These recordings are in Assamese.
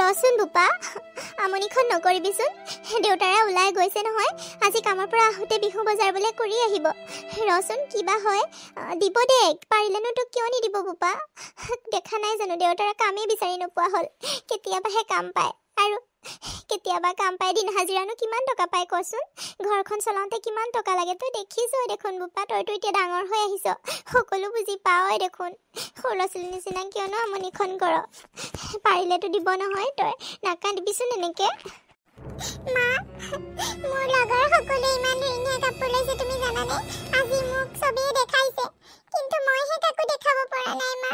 ৰচোন বোপা আমনিখন নকৰিবিচোন দেউতাৰে ওলাই গৈছে নহয় আজি কামৰ পৰা আহোঁতে বিহু বজাৰ বোলে কৰি আহিব ৰচোন কিবা হয় দিব দে পাৰিলেনো তোক কিয় নিদিব বোপা দেখা নাই জানো দেউতাৰে কামেই বিচাৰি নোপোৱা হ'ল কেতিয়াবাহে কাম পায় আৰু কেতিয়াবা কাম পাই দিন হাজিৰানো কিমান টকা পাই কচোন ঘৰখন চলাওঁতে কিমান টকা লাগে তই দেখিছই দেখোন বোপা তইতো এতিয়া ডাঙৰ হৈ আহিছ সকলো বুজি পাৱই দেখোন সৰু ল'ৰা ছোৱালীৰ নিচিনা কিয়নো আমনিখন কৰ পাৰিলেতো দিব নহয় তই নাকান্দিবিচোন এনেকে মা মোৰ লগৰ সকলোৱে ইমান ধুনীয়া কাপোৰ লৈছে তুমি জানানে আজি মোক চবেই দেখাইছে কিন্তু মইহে কাকো দেখাব পৰা নাই মা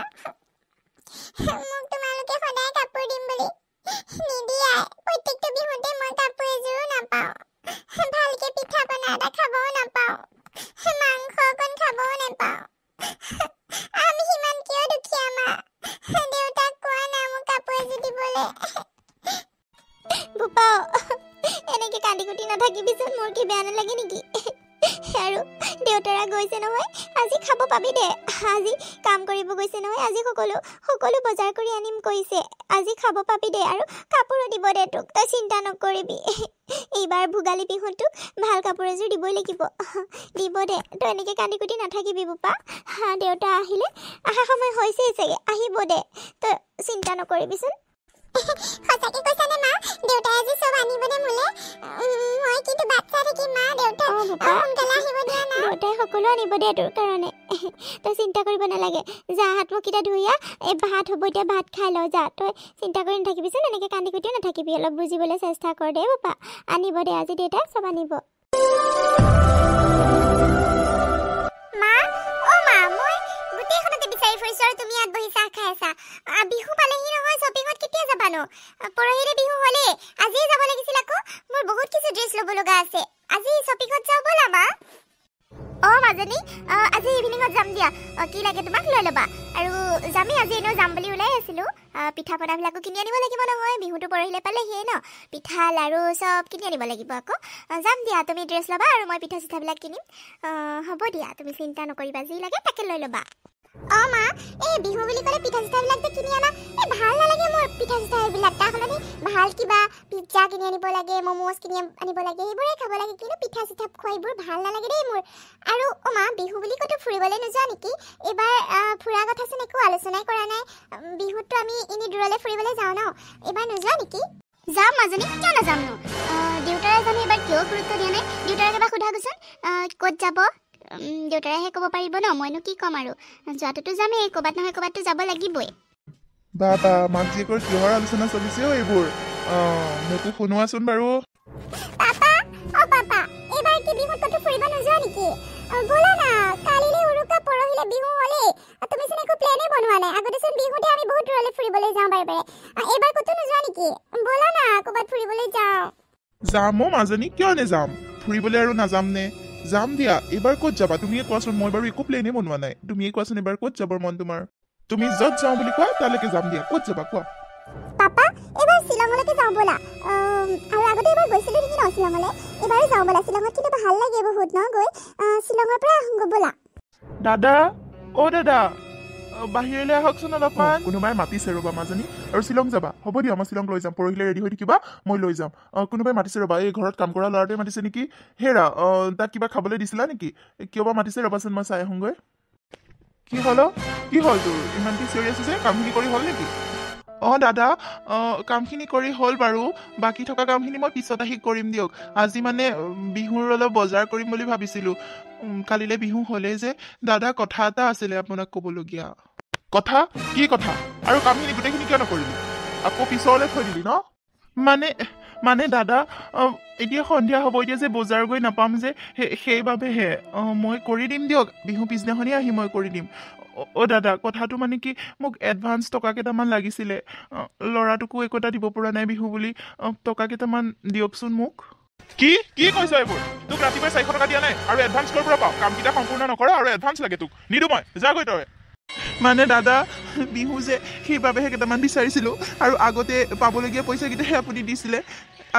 মোক তোমালোকে সদায় কাপোৰ দিম বুলি নিদিয়াই প্ৰত্যেকটো বিহুতে মই কাপোৰ এযোৰো নাপাওঁ ভালকে পিঠা পনা এটা খাবও নাপাওঁ মাংস অকণ খাবও নাপাওঁ আমি সিমান কিয় দুখীয়া মা দেউতাক কোৱা নাই মোক কাপোৰ এযোৰ দিবলৈ বোপা এনেকে কান্দি কুটি নাথাকিবিচোন মোৰ কি বেয়া নালাগে নেকি আৰু দেউতাৰা গৈছে নহয় আজি খাব পাবি দে আজি কাম কৰিব গৈছে নহয় আজি সকলো বজাৰ কৰি আনিম কৈছে আজি খাব পাবি দে আৰু কাপোৰো দিব দে তোক তই চিন্তা নকৰিবি এইবাৰ ভোগালী বিহুটোক ভাল কাপোৰ এযোৰ দিবই লাগিব দিব দে তই এনেকে কান্দি কুটি নাথাকিবি বোপা দেউতা আহিলে আহা সময় হৈছেই চাগে আহিব দে তই চিন্তা নকৰিবিচোন সঁচাকে কৈছানে মা দেউতাই আজি চব আনিব দে মোলে মই কিন্তু বাচ্চা থাকি মা দেউতা সোনকালে আহিব দিয়া না দেউতাই সকলো আনিব দে তোৰ কাৰণে তই চিন্তা কৰিব নালাগে যা হাত মুখকেইটা ধুই এই ভাত হ'ব এতিয়া ভাত খাই ল যা তই চিন্তা কৰি নাথাকিবিচোন এনেকে কান্দি কুটিও নাথাকিবি অলপ বুজিবলৈ চেষ্টা কৰ দে বাপা আনিব দে আজি দেউতাই চব আনিব মা অ মা মই গোটেইখনতে বিচাৰি ফুৰিছো আৰু তুমি ইয়াত বহি চাহ খাই আছা বিহু পালেহি নহয় শ্বপিঙত কেতিয়া যাবানো পৰহিৰে বিহু হ'লে আজিয়ে যাব লাগিছিল আকৌ মোৰ বহুত কিছু ড্ৰেছ ল'ব লগা আছে আজি শ্বপিঙত যাওঁ ব'লা মা মাজনী আজি ইভিনিঙত যাম দিয়া কি লাগে তোমাক লৈ ল'বা আৰু যামেই আজি এনেও যাম বুলি ওলাই আছিলোঁ পিঠা পনাবিলাকো কিনি আনিব লাগিব নহয় বিহুটো পৰহিলে পালেহিয়ে ন পিঠা লাৰু চব কিনি আনিব লাগিব আকৌ যাম দিয়া তুমি ড্ৰেছ ল'বা আৰু মই পিঠা চিঠাবিলাক কিনিম হ'ব দিয়া তুমি চিন্তা নকৰিবা যি লাগে তাকে লৈ ল'বা মা এই বিহু বুলি ক'লে পিঠা চিঠাবিলাক যে কিনি আনা এই ভাল নালাগে মোৰ পিঠা চিঠা এইবিলাক তাৰ সলনি ভাল কিবা পিজ্জা কিনি আনিব লাগে ম'ম'জ কিনি আনিব লাগে সেইবোৰে খাব লাগে কিন্তু পিঠা চিঠা খোৱা এইবোৰ ভাল নালাগে দেই মোৰ আৰু মা বিহু বুলি ক'তো ফুৰিবলৈ নোযোৱা নেকি এইবাৰ ফুৰা কথাচোন একো আলোচনাই কৰা নাই বিহুততো আমি এনেই দূৰলৈ ফুৰিবলৈ যাওঁ ন এইবাৰ নোযোৱা নেকি যাম মাজনী কিয় নাযামনো দেউতাৰে জানো এইবাৰ কিয় গুৰুত্ব দিয়া নাই দেউতাৰে এবাৰ সোধা গৈছোন ক'ত যাব দেউতাৰেহে ক'ব পাৰিব ন মইনো কি ক'ম আৰু যোৱাটোতো যামেই ক'ৰবাত নহয় ক'ৰবাততো যাব লাগিবই বাবা মাক জীয়েকৰ কিহৰ আলোচনা চলিছে এইবোৰ মোকো শুনোৱাচোন বাৰু পাপা এইবাৰ কি বিহুত ক'তো ফুৰিব নোযোৱা নেকি ব'লা না কালিলে উৰুকা পৰহিলে বিহু হ'লেই তুমিচোন একো প্লেনেই বনোৱা নাই আগতেচোন বিহুতে আমি বহুত দূৰলৈ ফুৰিবলৈ যাওঁ বাৰে এইবাৰ ক'তো নোযোৱা নেকি ব'লা না ক'ৰবাত ফুৰিবলৈ যাওঁ যাম মাজনী কিয় নেযাম ফুৰিবলৈ আৰু নাযাম নে যাম দিয়া এইবাৰ ক'ত যাবা তুমিয়ে কোৱাচোন মই বাৰু একো প্লেনেই বনোৱা নাই তুমিয়ে কোৱাচোন এইবাৰ ক'ত যাবৰ মন তোমাৰ তুমি য'ত যাওঁ বুলি কোৱা তালৈকে যাম দিয়া ক'ত যাবা কোৱা পাপা এবাৰ শ্বিলঙলৈকে যাওঁ ব'লা আৰু আগতে এবাৰ গৈছিলোঁ নেকি ন শ্বিলঙলৈ এবাৰো যাওঁ ব'লা শ্বিলঙত কিন্তু ভাল লাগে বহুত ন গৈ শ্বিলঙৰ পৰা আহোঁগৈ ব'লা দাদা দাদা বাহিৰলৈ আহকচোন অলপমান কোনোবাই মাতিছে ৰ'বা মাজনী আৰু শ্বিলং যাবা হ'ব দিয়া মই শ্বিলং লৈ যাম পৰহিলৈ ৰেডি হৈ থাকিবা মই লৈ যাম কোনোবাই মাতিছে ৰ'বা এই ঘৰত কাম কৰা ল'ৰাটোৱে মাতিছে নেকি হেৰা তাক কিবা খাবলৈ দিছিলা নেকি কিয় বা মাতিছে ৰ'বাচোন মই চাই আহোঁগৈ কি হ'ল তোৰ ইমান কি চিৰিয়াছ হৈছে কামখিনি কৰি হ'ল নেকি দাদা কামখিনি কৰি হ'ল বাৰু বাকী থকা কামখিনি মই পিছত আহি কৰিম দিয়ক আজি মানে বিহুৰ অলপ বজাৰ কৰিম বুলি ভাবিছিলোঁ কালিলৈ বিহু হ'লেই যে দাদা কথা এটা আছিলে আপোনাক ক'বলগীয়া কথা কি কথা আৰু কামখিনি গোটেইখিনি কিয় নকৰিলি আকৌ পিছলৈ থৈ দিলি ন মানে দাদা এতিয়া সন্ধিয়া হ'ব এতিয়া যে বজাৰ গৈ নাপাম যে সেইবাবেহে মই কৰি দিম দিয়ক বিহু পিছদিনাখনেই আহি মই কৰি দিম দাদা কথাটো মানে কি মোক এডভান্স টকা কেইটামান লাগিছিলে ল'ৰাটোকো একো এটা দিব পৰা নাই বিহু বুলি টকা কেইটামান দিয়কচোন মোক কি কৈছ এইবোৰ তোক ৰাতিপুৱাই 400 টকা দিয়া নাই আৰু এডভান্স ক'ৰ পৰা পাওঁ কামকেইটা সম্পূৰ্ণ নকৰ আৰু এডভান্স লাগে তোক নিদো মই যাগৈ তই মানে দাদা বিহু যে সেইবাবেহে কেইটামান বিচাৰিছিলোঁ আৰু আগতে পাবলগীয়া পইচাকেইটাহে আপুনি দিছিলে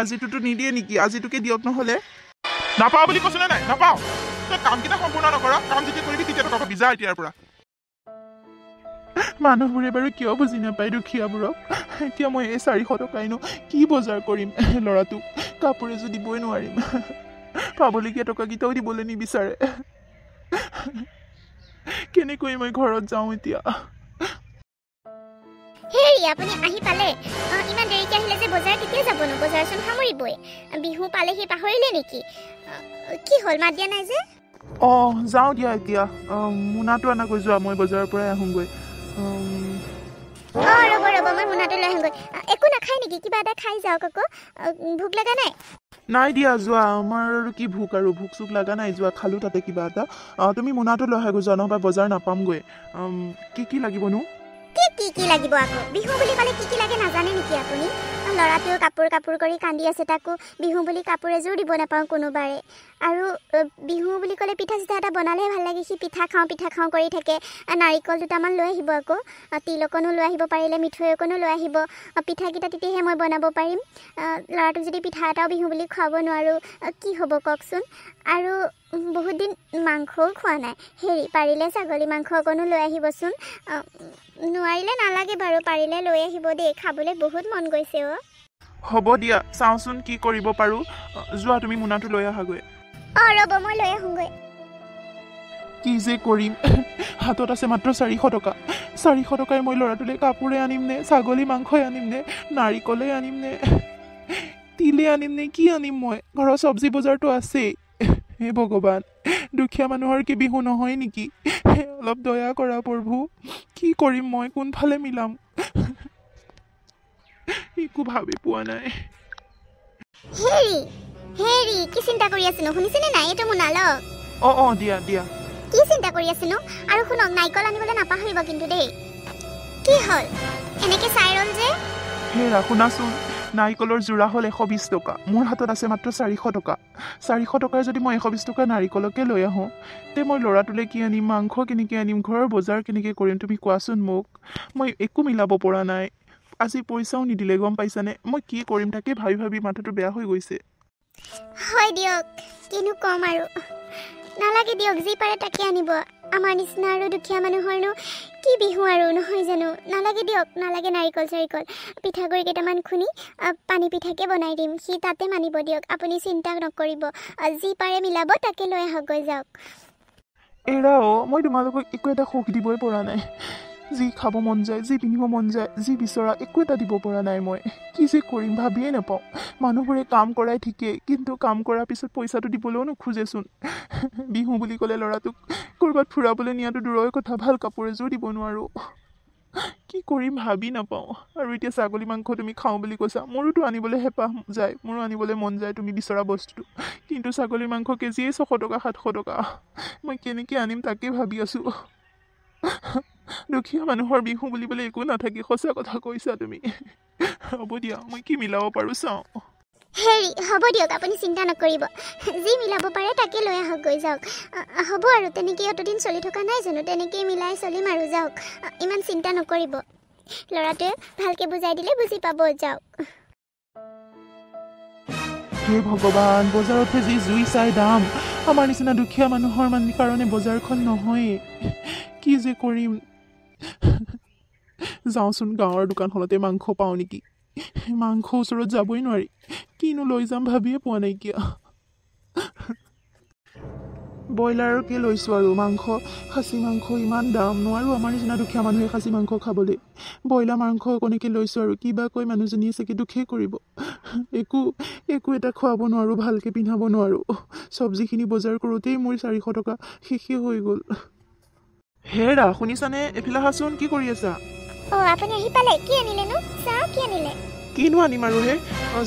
আজিটোতো নিদিয়ে নেকি আজিটোকে দিয়ক নহ'লে নাপাওঁ বুলি কৈছোঁ নে নাই নাপাওঁ তই কামকেইটা সম্পূৰ্ণ নকৰ কাম যেতিয়া কৰিবি তেতিয়া টকা পাবি যা এতিয়াৰ পৰা মানুহবোৰে বাৰু কিয় বুজি নাপায় দুখীয়াবোৰক এতিয়া মই এই 400 টকাইনো কি বজাৰ কৰিম ল'ৰাটোক কাপোৰ এযোৰ দিবই নোৱাৰিম পাবলগীয়া টকাকেইটাও দিবলৈ নিবিচাৰে কেনেকৈ মই ঘৰত যাওঁ এতিয়া হেৰি আপুনি আহি পালে ইমান দেৰিকৈ আহিলে যে বজাৰ কেতিয়া যাবনো বজাৰচোন সামৰিবই বিহু পালেহি পাহৰিলে নেকি কি হ'ল মাত দিয়া নাই যে যাওঁ দিয়া এতিয়া মোনাটো আনাগৈ যোৱা মই বজাৰৰ পৰাই আহোঁগৈ ৰ'ব মই মোনাটো লৈ আহোঁগৈ একো নাখায় নেকি কিবা এটা খাই যাওক আকৌ ভোক লগা নাই নাই দিয়া যোৱা আমাৰ আৰু কি ভোক আৰু ভোক চোক লগা নাই যোৱা খালোঁ তাতে কিবা এটা তুমি মোনাটো লৈ আহগৈ যোৱা নহ'বা বজাৰ নাপামগৈ কি লাগিবনো কি লাগিব আকৌ বিহু বুলি ক'লে কি লাগে নাজানে নেকি আপুনি ল'ৰাটোৱেও কাপোৰ কৰি কান্দি আছে তাকো বিহু বুলি কাপোৰ এযোৰ দিব নাপাওঁ কোনোবাৰে আৰু বিহু বুলি ক'লে পিঠা চিঠা এটা বনালে ভাল লাগে সি পিঠা খাওঁ কৰি থাকে নাৰিকল দুটামান লৈ আহিব আকৌ তিল অকণো লৈ আহিব পাৰিলে মিঠৈ অকণো লৈ আহিব পিঠাকেইটা তেতিয়াহে মই বনাব পাৰিম ল'ৰাটোক যদি পিঠা এটাও বিহু বুলি খুৱাব নোৱাৰোঁ কি হ'ব কওকচোন আৰু বহুত দিন মাংসও খোৱা নাই হেৰি পাৰিলে ছাগলী মাংস অকণো লৈ আহিবচোন নোৱাৰিলে নালাগে বাৰু পাৰিলে লৈ আহিব দেই খাবলৈ বহুত মন গৈছে হ'ব দিয়া চাওঁচোন কি কৰিব পাৰোঁ যোৱা তুমি মোনাটো লৈ আহাগৈ ৰ'ব মই লৈ আহোঁগৈ কি যে কৰিম হাতত আছে মাত্ৰ 400 টকা 400 টকাই মই ল'ৰাটোলৈ কাপোৰে আনিম নে ছাগলী মাংসই আনিম নে নাৰিকলে আনিম নে তিলে আনিম নে কি আনিম মই ঘৰৰ চব্জি বজাৰটো আছেই হে ভগৱান দুখীয়া মানুহৰ কি বিহু নহয় নেকি অলপ দয়া কৰা প্ৰভু কি কৰিম মই কোনফালে মিলাম একো ভাবি পোৱা নাই হেৰি কি চিন্তা কৰি আছেনো শুনিছেনে নাই এইটো মোনা লওক দিয়া কি চিন্তা কৰি আছেনো আৰু শুনক নাৰিকল আনিবলৈ নাপাহৰিব কিন্তু দেই কি হ'ল এনেকৈ চাই ৰ'ল যে হেৰা শুনাচোন নাৰিকলৰ যোৰা হ'ল 120 টকা মোৰ হাতত আছে মাত্ৰ 400 টকা 400 টকাৰ যদি মই 120 টকা নাৰিকলকে লৈ আহোঁ তে মই ল'ৰাটোলৈ কি আনিম মাংস কেনেকৈ আনিম ঘৰৰ বজাৰ কেনেকৈ কৰিম তুমি কোৱাচোন মোক মই একো মিলাব পৰা নাই আজি পইচাও নিদিলে গম পাইছানে মই কি কৰিম তাকে ভাবি মাথাটো বেয়া হৈ গৈছে হয় দিয়ক কিনো কম আৰু নালাগে দিয়ক যি পাৰে তাকে আনিব আমাৰ নিচিনা আৰু দুখীয়া মানুহৰনো কি বিহু আৰু নহয় জানো নালাগে দিয়ক নালাগে নাৰিকল চাৰিকল পিঠাগুড়ি কেইটামান খুন্দি পানী পিঠাকে বনাই দিম সি তাতে মানিব দিয়ক আপুনি চিন্তা নকৰিব যি পাৰে মিলাব তাকে লৈ আহকগৈ যাওক এৰা মই তোমালোকক একো এটা সুখ দিবই পৰা নাই যি খাব মন যায় যি পিন্ধিব মন যায় যি বিচৰা একো এটা দিব পৰা নাই মই কি যে কৰিম ভাবিয়ে নাপাওঁ মানুহবোৰে কাম কৰাই ঠিকেই কিন্তু কাম কৰাৰ পিছত পইচাটো দিবলৈও নোখোজেচোন বিহু বুলি ক'লে ল'ৰাটোক ক'ৰবাত ফুৰাবলৈ নিয়াটো দূৰৰ কথা ভাল কাপোৰ এযোৰ দিব নোৱাৰোঁ কি কৰিম ভাবি নাপাওঁ আৰু এতিয়া ছাগলী মাংস তুমি খাওঁ বুলি কৈছা মোৰোতো আনিবলৈ হেঁপাহ যায় মোৰো আনিবলৈ মন যায় তুমি বিচৰা বস্তুটো কিন্তু ছাগলী মাংস কেজিয়ে 600 টকা 700 টকা মই কেনেকৈ আনিম তাকে ভাবি আছোঁ দুখীয়া মানুহৰ বিহু বুলিবলৈ একো নাথাকে সঁচা কথা কৈছা তুমি হ'ব দিয়া মই কি মিলাব পাৰোঁ চাওঁ হেৰি হ'ব দিয়ক আপুনি চিন্তা নকৰিব যি মিলাব পাৰে তাকে লৈ আহকগৈ যাওক হ'ব আৰু তেনেকৈ অতদিন চলি থকা নাই জানো তেনেকৈয়ে মিলাই চলিম আৰু যাওক ইমান চিন্তা নকৰিব ল'ৰাটোৱে ভালকৈ বুজাই দিলে বুজি পাব যাওক হে ভগৱান বজাৰতহে যি জুই চাই দাম আমাৰ নিচিনা দুখীয়া মানুহৰ কাৰণে বজাৰখন নহয়েই কি যে কৰিম যাওঁচোন গাঁৱৰ দোকানখনতে মাংস পাওঁ নেকি মাংস ওচৰত যাবই নোৱাৰি কিনো লৈ যাম ভাবিয়ে পোৱা নাইকিয়া ব্ৰইলাৰকে লৈছোঁ আৰু মাংস খাচী মাংস ইমান দাম নোৱাৰোঁ আমাৰ নিচিনা দুখীয়া মানুহে খাচী মাংস খাবলৈ ব্ৰইলাৰ মাংস অকণকে লৈছোঁ আৰু কিবা কৈ মানুহজনীয়ে চাগে দুখেই কৰিব একো এটা খুৱাব নোৱাৰোঁ ভালকৈ পিন্ধাব নোৱাৰোঁ চব্জিখিনি বজাৰ কৰোঁতেই মোৰ 400 টকা শেষেই হৈ গ'ল হেৰা শুনিছানে এফালে আহাচোন কি কৰি আছা আপুনি আহি পালে কি আনিলেনো চাহ কি আনিলে কিনো আনিম আৰু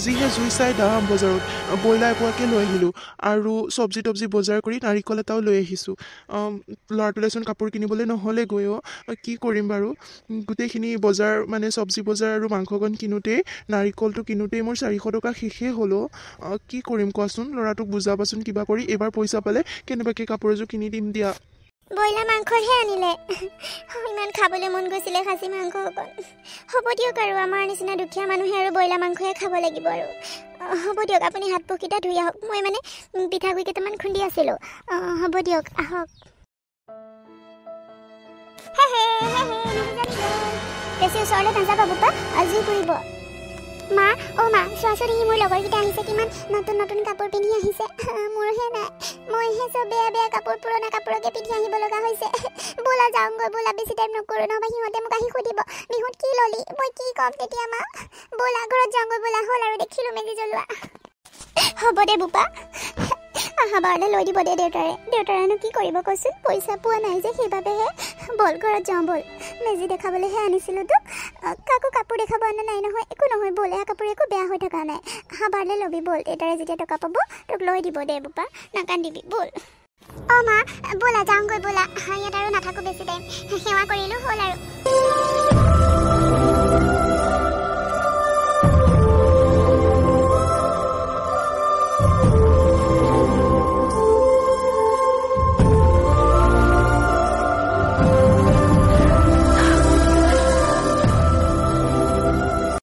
যিহে জুই চাই দাম বজাৰত ব্ৰইলাৰ এপোৱাকে লৈ আহিলোঁ আৰু চব্জি তব্জি বজাৰ কৰি নাৰিকল এটাও লৈ আহিছোঁ ল'ৰাটোলৈচোন কাপোৰ কিনিবলৈ নহ'লে গৈ কি কৰিম বাৰু গোটেইখিনি বজাৰ মানে চব্জি বজাৰ আৰু মাংসকণ কিনোতেই নাৰিকলটো কিনোতেই মোৰ 400 টকা শেষেই হ'ল কি কৰিম কোৱাচোন ল'ৰাটোক বুজাবাচোন কিবা কৰি এইবাৰ পইচা পালে কেনেবাকৈ কাপোৰ এযোৰ কিনি দিম দিয়া ব্ৰইলাৰ মাংসহে আনিলে ইমান খাবলৈ মন গৈছিলে খাচী মাংস অকণ হ'ব দিয়ক আৰু আমাৰ নিচিনা দুখীয়া মানুহে আৰু ব্ৰইলাৰ মাংসহে খাব লাগিব আৰু হ'ব দিয়ক আপুনি হাত পকেইটা ধুই আহক মই মানে পিঠাগুড়ি কেইটামান খুন্দি আছিলোঁ হ'ব দিয়ক আহক বেছি ওচৰলৈ নাযাবা বোপা আজি কৰিব মা অ মা চোৱাচোন সি মোৰ লগৰকেইটা আহিছে কিমান নতুন নতুন কাপোৰ পিন্ধি আহিছে মোৰহে নাই মইহে চব বেয়া বেয়া কাপোৰ পুৰণা কাপোৰকে পিন্ধি আহিব লগা হৈছে ব'লা যাওঁগৈ ব'লা বেছি টাইম নকৰোঁ নহ'বা সিহঁতে মোক আহি সুধিব বিহুত কি ল'লি মই কি ক'ম তেতিয়া মা ব'লা ঘৰত যাওঁগৈ ব'লা হ'ল আৰু দেখিলোঁ মেজি জ্বলোৱা হ'ব দে বোপা আহা বাৰলৈ লৈ দিব দে দেউতাৰেনো কি কৰিব কচোন পইচা পোৱা নাই যে সেইবাবেহে বল ঘৰত যাওঁ বল মেজি দেখাবলৈহে আনিছিলোঁ তোক কাকো কাপোৰ দেখাব অনা নাই নহয় একো নহয় বল এয়া কাপোৰ একো বেয়া হৈ থকা নাই আহা বাৰলৈ ল'বি বল দেউতাৰে যেতিয়া টকা পাব তোক লৈ দিব দে বোপা নাকান্দিবি বল অ মা ব'লা যাওঁগৈ ব'লা ইয়াত আৰু নাথাকোঁ বেছি টাইম সেৱা কৰিলোঁ হ'ল আৰু